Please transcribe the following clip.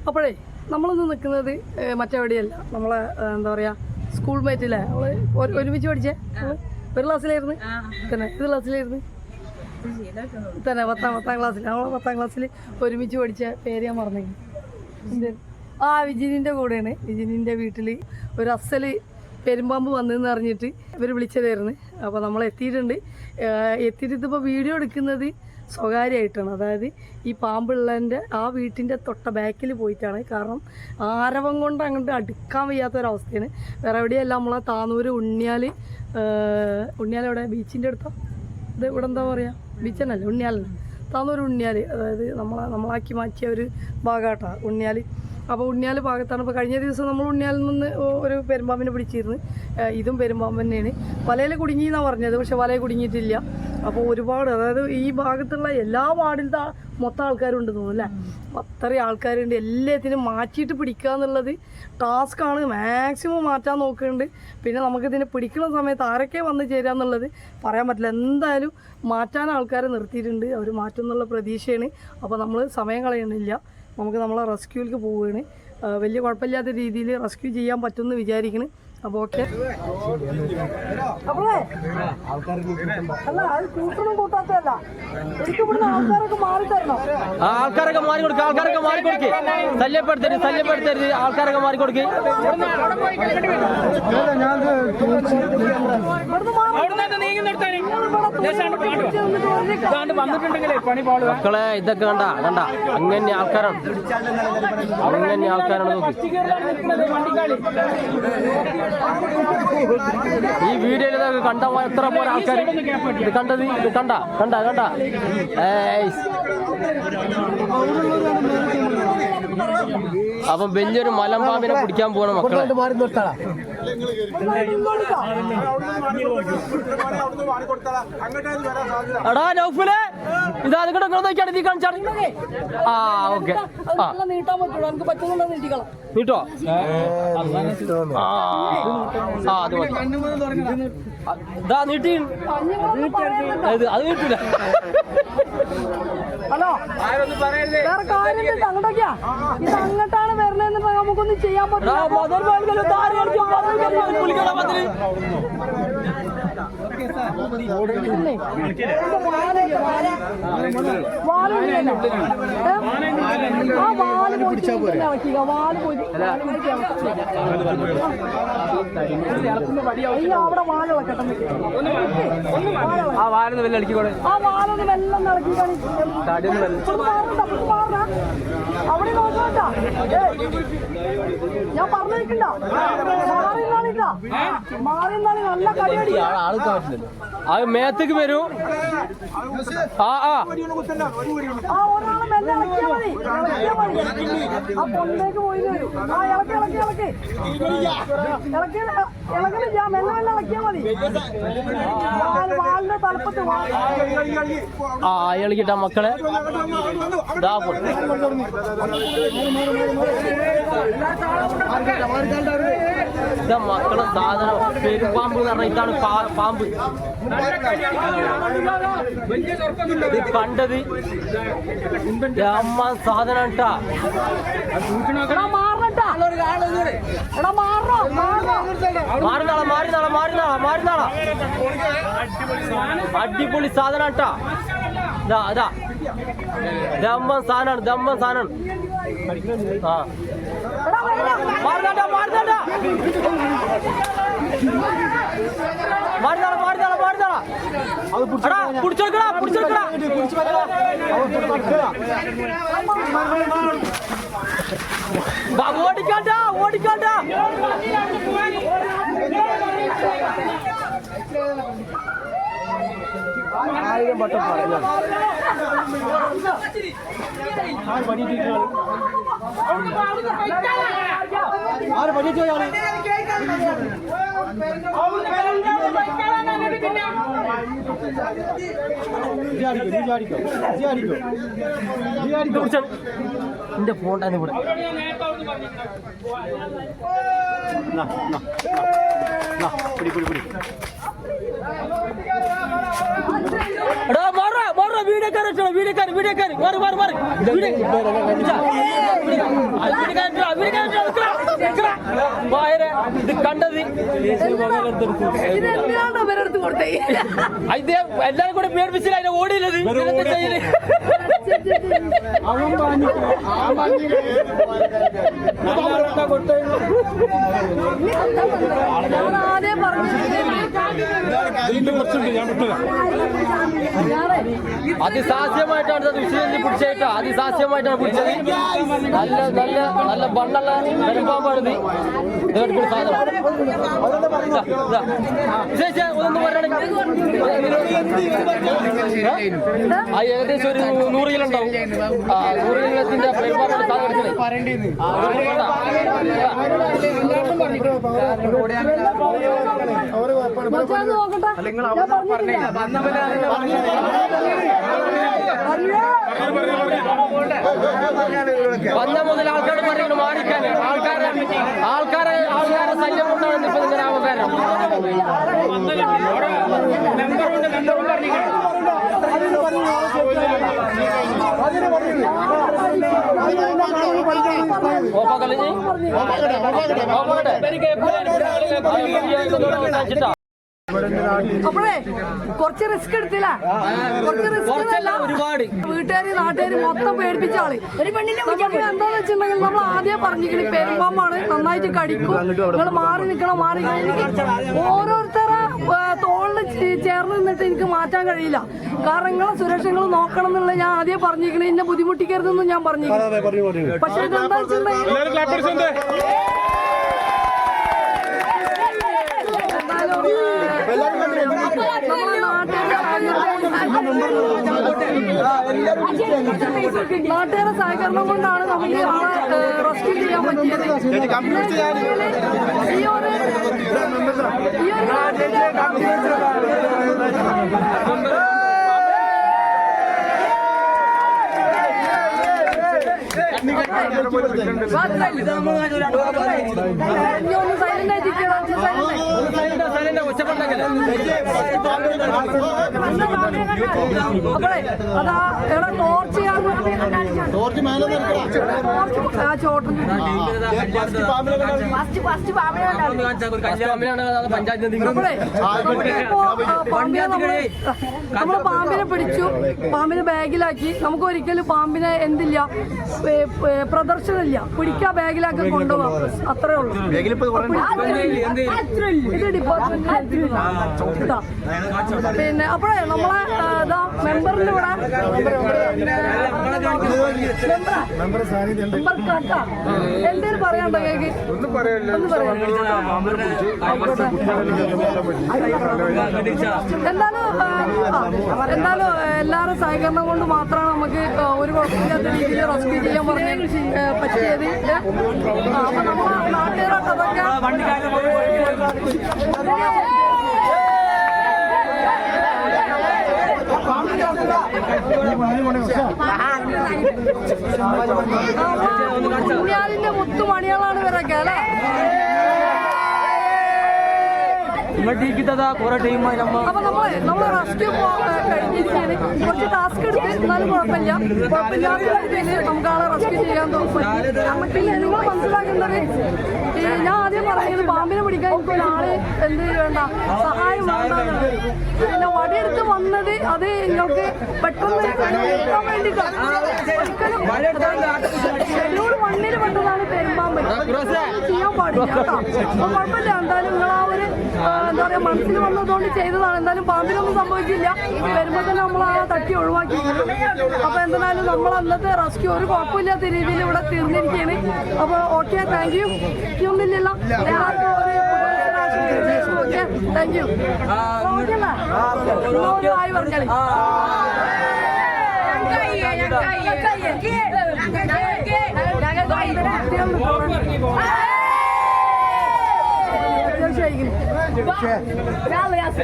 അപ്പോഴേ നമ്മളിന്ന് നിൽക്കുന്നത് മറ്റെവിടെയല്ല, നമ്മളെ എന്താ പറയുക സ്കൂൾ മേറ്റില്ലേ, നമ്മൾ ഒരുമിച്ച് പഠിച്ചേ, ഒരു ക്ലാസ്സിലായിരുന്നു തന്നെ, ഇത് ക്ലാസ്സിലായിരുന്നു തന്നെ, പത്താം ക്ലാസ്സിൽ, നമ്മളെ 10ാം ക്ലാസ്സിൽ ഒരുമിച്ച് പഠിച്ച പേര് ഞാൻ മറന്നേക്കും. വിജിനിൻ്റെ കൂടെയാണ്. വിജിനിൻ്റെ വീട്ടിൽ ഒരു അസല് പെരുമ്പാമ്പ് വന്നതെന്ന് അറിഞ്ഞിട്ട് ഇവർ വിളിച്ചതായിരുന്നു. അപ്പോൾ നമ്മൾ എത്തിയിട്ടുണ്ട്. ഇതിപ്പോൾ വീഡിയോ എടുക്കുന്നത് സ്വകാര്യമായിട്ടാണ്. അതായത് ഈ പാമ്പുള്ളതിൻ്റെ ആ വീട്ടിൻ്റെ തൊട്ട ബാക്കിൽ പോയിട്ടാണ്. കാരണം ആരവം കൊണ്ട് അങ്ങോട്ട് അടുക്കാൻ വയ്യാത്തൊരവസ്ഥയാണ്. വേറെ എവിടെയല്ല, നമ്മളെ താന്നൂർ ഉണ്ണിയാലെവിടെ ബീച്ചിൻ്റെ അടുത്തോ, ഇത് ഇവിടെ എന്താ പറയുക, ബീച്ച് തന്നെയല്ലേ, ഉണ്ണിയാലിന് താന്നൂർ ഉണ്ണിയാൽ, അതായത് നമ്മളാക്കി മാറ്റിയ ഒരു ഭാഗമായിട്ടാണ് ഉണ്ണിയാൽ. അപ്പോൾ ഉണ്ണിയാൽ ഭാഗത്താണ്. ഇപ്പോൾ കഴിഞ്ഞ ദിവസം നമ്മൾ ഉണ്ണിയാലിൽ നിന്ന് ഒരു പെരുമ്പാമ്പിനെ പിടിച്ചിരുന്നു. ഇതും പെരുമ്പാമ്പ് തന്നെയാണ്. വലയിൽ കുടുങ്ങിയെന്നാണ് പറഞ്ഞത്, പക്ഷെ വലയിൽ കുടുങ്ങിയിട്ടില്ല. അപ്പോൾ ഒരുപാട്, അതായത് ഈ ഭാഗത്തുള്ള എല്ലാ വാർഡിലത്തെ മൊത്തം ആൾക്കാരുണ്ടെന്ന് തോന്നുന്നു അല്ലേ, അത്രയും ആൾക്കാരുണ്ട്. എല്ലാത്തിനും മാറ്റിയിട്ട് പിടിക്കുക എന്നുള്ളത് ടാസ്ക്കാണ്. മാക്സിമം മാറ്റാൻ നോക്കുന്നുണ്ട്. പിന്നെ നമുക്കിതിനെ പിടിക്കുന്ന സമയത്ത് ആരൊക്കെ വന്ന് ചേരുക എന്നുള്ളത് പറയാൻ പറ്റില്ല. എന്തായാലും മാറ്റാൻ ആൾക്കാരെ നിർത്തിയിട്ടുണ്ട്. അവർ മാറ്റും എന്നുള്ള പ്രതീക്ഷയാണ്. അപ്പോൾ നമ്മൾ സമയം കളയുന്നില്ല, നമുക്ക് നമ്മളെ റെസ്ക്യൂവിലേക്ക് പോവുകയാണ്. വലിയ കുഴപ്പമില്ലാത്ത രീതിയിൽ റെസ്ക്യൂ ചെയ്യാൻ പറ്റുമെന്ന് വിചാരിക്കുന്നു. അപ്പോൾ ഓക്കെ. അപ്പോഴേ അല്ല, അത് കൂട്ടണം കൂട്ടാത്തല്ല, എനിക്ക് ഇവിടുന്ന് ആൾക്കാരൊക്കെ മാറി തരണം. ആൾക്കാരൊക്കെ മാറി കൊടുക്കുക, ആൾക്കാരൊക്കെ മാറി കൊടുക്കുക, ശല്യപ്പെടുത്തരുത്, ആൾക്കാരൊക്കെ മാറി കൊടുക്കുക. മക്കളെ ഇതൊക്കെ കണ്ട അങ്ങനെ ആൾക്കാരാണ്, ഈ വീഡിയോയിൽ ഇതൊക്കെ കണ്ട എത്ര പോലെ ആൾക്കാർ ഇത് കണ്ടത്, ഇത് കണ്ട. അപ്പം വലിയൊരു മലമ്പാമ്പിനെ പിടിക്കാൻ പോകണം മക്കളെ. എടാ നൗഫിലെ, ഇതാ നിങ്ങളുടെ നോക്കിയാണ് നീ കാണിച്ചാണ്. ഓക്കെ, നീട്ടോ. അത് മതി, ഇതാ നീട്ടി, അത് നീട്ടില്ല. ഹലോ, വേറെ കാര്യം അങ്ങോട്ടൊക്കെയാ, ഇത് അങ്ങോട്ടാണ് വരണേന്ന് നമുക്കൊന്നും ചെയ്യാൻ പറ്റില്ല. അവിടെ വാഴ ആ വാലൊന്ന് വെല്ലം അടിക്കോളെ, ആ വാലൊന്ന് വെള്ളം നടക്കി അവിടെ നോക്കണ്ട, ഞാൻ പറഞ്ഞിരിക്കണ്ട, മാറിന്നാളി നല്ല കടിയടി. അത് മേത്തേക്ക് വരൂ. ഒരാളെ മെല്ലെ ഇളക്കിയാ മതി, ആ പൊണ്ടേക്ക് പോയി വരും. ഇളക്കണില്ല, മെല്ലെ ഇളക്കിയാ മതി. വാലിന്റെ തലപ്പത്ത് ഇളക്കിട്ട മക്കളെ. മക്കളെ സാധനം പെരുമ്പാമ്പ് എന്ന് പറഞ്ഞാൽ ഇതാണ് പാമ്പ്. ഇത് കണ്ടത് അമ്മ സാധനം കേട്ടാ. മാറിനാളാ അടിപൊളി സാധനം കേട്ടാ. അതാ ദമ്മൻ സാധനം. പിടിച്ചെടുക്കടാ. ഓടിക്കാണ്ട. ആയിരം വട്ടം പറഞ്ഞു. ആര് പഠിച്ചോ ആള് എന്റെ ഫോണ്ടാണ് ഇവിടെ. വീഡിയോ കണ്ടത്. ഇതെന്തിനാണോ ഇവരെടുത്ത് കൊടുത്തേ? ഇത് എല്ലാരും കൂടെ പേടിപ്പിച്ചില്ല അതിനെ ഓടിയില്ലത്. അതിസാധ്യമായിട്ടാണ് വിഷയം പിടിച്ചേട്ടോ. അതിസാധ്യമായിട്ടാണ് പിടിച്ചത്. നല്ല നല്ല നല്ല ബണ്ണുള്ള പെരുമ്പാമ്പാണിത്. സാധനം ഏകദേശം ഒരു 100 കിലോ ഉണ്ടാവും. 100 കിലോത്തിന്റെ പെരുമ്പാമ്പാണ് സാധനം എടുക്കുന്നത്. വന്ന മുതൽ ആൾക്കാർ പറയുന്നത് മാറിക്കാന് ആൾക്കാരെ ശല്യം കൊണ്ടാണ് ഇപ്പൊ നിങ്ങളുടെ ആൾക്കാരം. അപ്പോഴേ കുറച്ച് റിസ്ക് എടുത്തില്ല. കുറച്ച് റിസ്ക് ഒരുപാട് വീട്ടുകാര് നാട്ടുകാര് മൊത്തം പേടിപ്പിച്ച ആള്. എന്താന്ന് വെച്ചിട്ടുണ്ടെങ്കിൽ നമ്മൾ ആദ്യം പറഞ്ഞിരിക്കണ പെരുമ്പാമ്പാണ്, നന്നായിട്ട് കടിക്കും, നിങ്ങൾ മാറി നിൽക്കണം. മാറി എനിക്ക് ഓരോരുത്തരെ തോളിൽ ചേർന്ന് നിന്നിട്ട് എനിക്ക് മാറ്റാൻ കഴിയില്ല. കാരണം നിങ്ങളെ സുരക്ഷകൾ നോക്കണം എന്നുള്ളത് ഞാൻ ആദ്യം പറഞ്ഞിരിക്കണേ. എന്നെ ബുദ്ധിമുട്ടിക്കരുതെന്നും ഞാൻ പറഞ്ഞിരിക്കുന്നു. പക്ഷെ ഇതെന്താ വെച്ചിട്ടുണ്ടെങ്കിൽ നാട്ടുകാരുടെ സഹകരണം കൊണ്ടാണ് നമുക്ക് ആളെ റെസ്ക്യൂ ചെയ്യാൻ പറ്റിയത്. അതാ എവിടെ ടോർച്ച് നമ്മള് പാമ്പിനെ പിടിച്ചു, പാമ്പിനെ ബാഗിലാക്കി. നമുക്ക് ഒരിക്കലും പാമ്പിനെ എന്തില്ല, പ്രദർശനമില്ല, പിടിക്കാൻ ബാഗിലാക്കി കൊണ്ടുപോകാം. അത്രേ ഉള്ളൂ. ഇത് ഡിപ്പാർട്ട്മെന്റ്. പിന്നെ അപ്പോഴേ നമ്മളെ മെമ്പറിന്റെ ഇവിടെ എന്തേലും പറയാണ്ടോ കേക്ക്? ഒന്നും പറയാനില്ല. എന്തായാലും എല്ലാവരും സഹകരണം കൊണ്ട് മാത്രമാണ് നമുക്ക് ഒരു കുഴപ്പമില്ലാത്ത രീതിയിൽ റെസ്ക്യൂ ചെയ്യാൻ പറ്റിയത്. അപ്പൊ നമ്മളെ നാട്ടുകാരൊക്കെ അതൊക്കെ കുഞ്ഞാലിന്റെ മുത്തുമണികളാണ് ഇവരൊക്കെ അല്ലേ? അപ്പൊ നമ്മള് റെസ്ക്യൂ കഴിഞ്ഞിരിക്കുകയാണ്. കുറച്ച് ടാസ്ക് എടുത്ത് എന്നാലും കുഴപ്പമില്ലാത്ത രീതിയിൽ നമുക്ക് ആളെ റെസ്ക്യൂ ചെയ്യാൻ തോന്നും. പിന്നെ നിങ്ങൾ മനസ്സിലാക്കേണ്ടത്, ഞാൻ ആദ്യം പറയുന്നത് പാമ്പിനെ പിടിക്കാൻ എനിക്ക് ഒരാള് എന്ത് വേണ്ട, സഹായം വേണ്ട. പിന്നെ വടിയെടുത്ത് വന്നത് അത് നിങ്ങൾക്ക് പെട്ടെന്ന് എടുക്കാൻ വേണ്ടിയിട്ടാണ്. ഷെഡ്യൂൾ 1 പെട്ടതാണ് പെരുമ്പാമ്പ്. ചെയ്യാൻ പാടില്ല കേട്ടോ. അപ്പൊ കുഴപ്പമില്ല. എന്തായാലും നിങ്ങൾ ആ ഒരു എന്താ പറയാ മനസ്സിൽ വന്നതുകൊണ്ട് ചെയ്തതാണ്. എന്തായാലും പാമ്പിനൊന്നും സംഭവിച്ചില്ല. വരുമ്പോൾ തന്നെ നമ്മൾ ആ തട്ടി ഒഴിവാക്കി. അപ്പൊ എന്തായാലും നമ്മൾ അന്നത്തെ റെസ്ക്യൂ ഒരു കുഴപ്പമില്ലാത്ത രീതിയിൽ ഇവിടെ തീർന്നിരിക്കുകയാണ്. അപ്പൊ ഓക്കെ, താങ്ക് യു. ഒന്നുമില്ലല്ലോ, എല്ലാവർക്കും ഓക്കെ, താങ്ക് യു. ആയി പറഞ്ഞാൽ തീർച്ചയായും